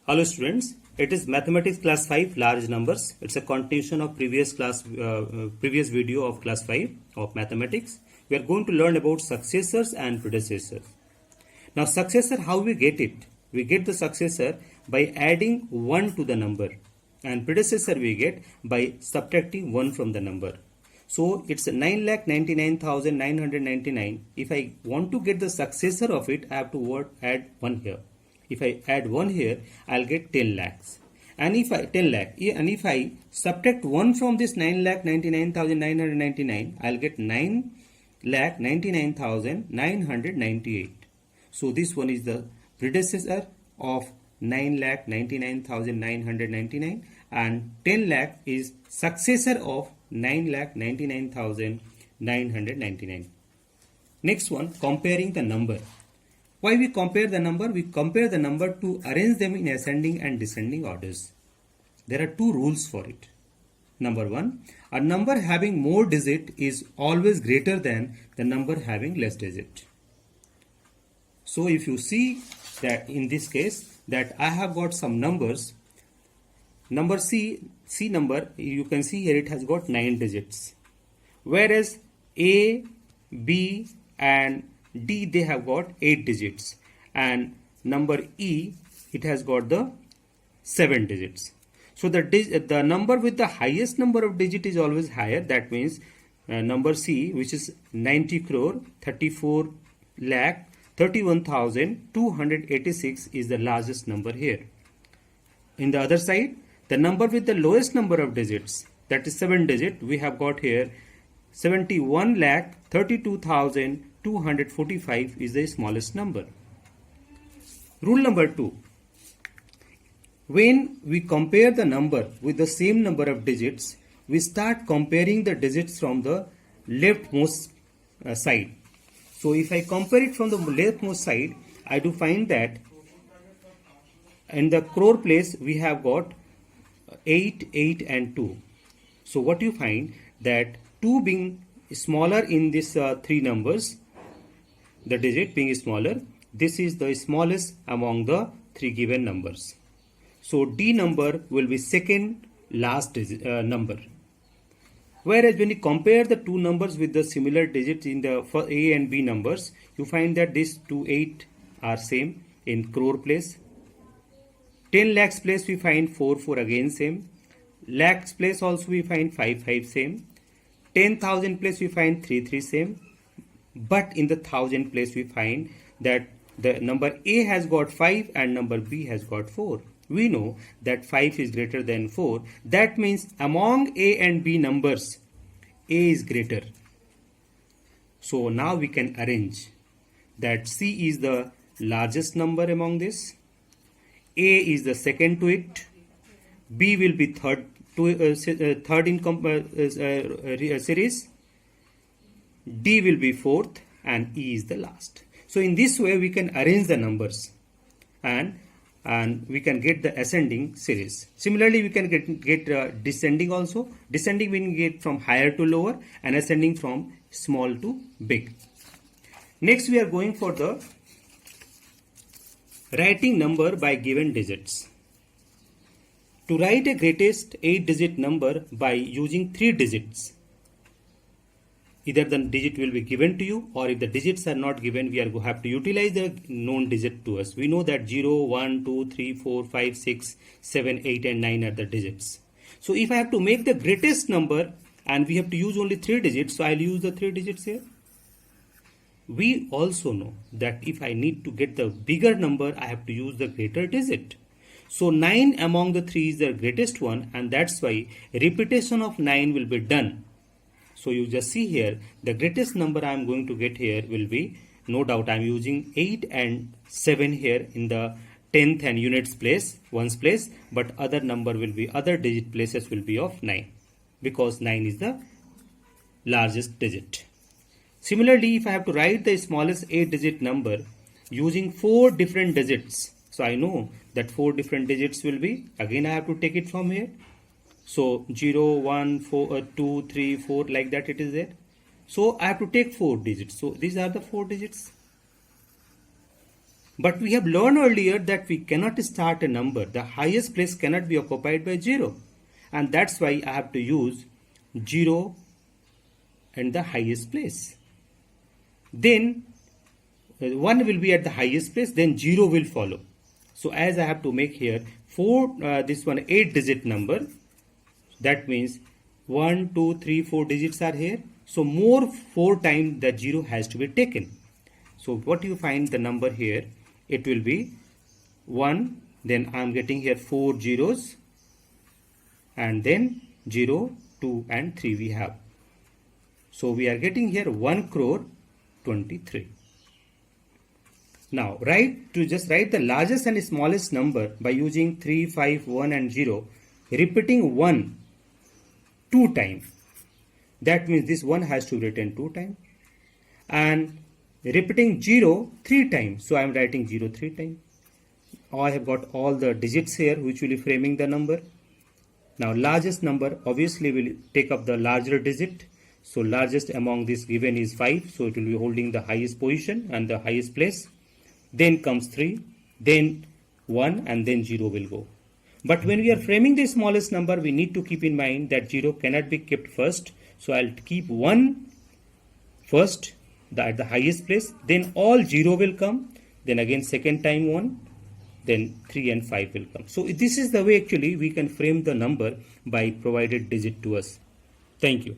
Hello students, it is mathematics class 5 large numbers. It's a continuation of previous video of class 5 of mathematics. We are going to learn about successors and predecessors. Now successor, how we get it? We get the successor by adding 1 to the number, and predecessor we get by subtracting 1 from the number. So it's 9,99,999. If I want to get the successor of it, I have to add 1 here. If I add 1 here, I'll get 10 lakhs. And if I subtract 1 from this 9,99,999, I'll get 9,99,998. So this one is the predecessor of 9,99,999, and 10 lakh is successor of 9,99,999. Next one, comparing the number. Why we compare the number? We compare the number to arrange them in ascending and descending orders. There are 2 rules for it. Number 1, a number having more digit is always greater than the number having less digit. So if you see that in this case that I have got some numbers, number C number, you can see here it has got 9 digits, whereas A, B and D, they have got 8 digits, and number E, it has got the 7 digits. So the number with the highest number of digit is always higher. That means number C, which is 90 crore 34 lakh 31,286, is the largest number here. In the other side, the number with the lowest number of digits, that is 7 digit, we have got here 71 lakh 32,245 is the smallest number. Rule number 2. When we compare the number with the same number of digits, we start comparing the digits from the leftmost side. So if I compare it from the leftmost side, I do find that in the crore place we have got 8, 8 and 2. So what you find that 2 being smaller in this 3 numbers, the digit being smaller, this is the smallest among the 3 given numbers. So D number will be second last digit, number. Whereas when you compare the 2 numbers with the similar digits in the A and B numbers, you find that these 2, 8 are same in crore place. 10 lakhs place we find 4, 4 again same. Lakhs place also we find 5, 5 same. 10,000 place we find 3, 3 same. But in the 1,000 place we find that the number A has got 5 and number B has got 4. We know that 5 is greater than 4. That means among A and B numbers, A is greater. So now we can arrange that C is the largest number among this. A is the second to it. B will be third in series. D will be fourth, and E is the last. So in this way we can arrange the numbers and we can get the ascending series. Similarly, we can get descending also. Descending we can get from higher to lower, and ascending from small to big. Next we are going for the writing number by given digits. To write a greatest 8-digit number by using 3 digits, either the digit will be given to you, or if the digits are not given, we are going to have to utilize the known digit to us. We know that 0, 1, 2, 3, 4, 5, 6, 7, 8 and 9 are the digits. So if I have to make the greatest number and we have to use only 3 digits, so I'll use the 3 digits here. We also know that if I need to get the bigger number, I have to use the greater digit. So 9 among the 3 is the greatest one, and that's why repetition of 9 will be done. So you just see here, the greatest number I am going to get here will be, no doubt I am using 8 and 7 here in the 10th and units place, ones place, but other number will be, other digit places will be of 9, because 9 is the largest digit. Similarly, if I have to write the smallest 8-digit number using 4 different digits, so I know that 4 different digits will be, again I have to take it from here. So 0, 1, 4, 2, 3, 4, like that it is there. So I have to take 4 digits. So these are the 4 digits. But we have learned earlier that we cannot start a number. The highest place cannot be occupied by 0. And that's why I have to use 0 and the highest place. Then 1 will be at the highest place, then 0 will follow. So as I have to make here 8 digit number, that means 1, 2, 3, 4 digits are here. So more 4 times the 0 has to be taken. So what you find the number here, it will be 1, then I am getting here 4 zeros, and then 0, 2 and 3 we have. So we are getting here 1,23,00,000. Now just write the largest and smallest number by using 3, 5, 1 and 0, repeating 1 2 times. That means this 1 has to be written 2 times. And repeating 0 3 times. So I am writing 0 3 times. I have got all the digits here which will be framing the number. Now largest number obviously will take up the larger digit. So largest among this given is 5. So it will be holding the highest position and the highest place. Then comes 3, then 1 and then 0 will go. But when we are framing the smallest number, we need to keep in mind that 0 cannot be kept first. So I'll keep 1 first at the highest place, then all 0 will come, then again second time 1, then 3 and 5 will come. So this is the way actually we can frame the number by provided digit to us. Thank you.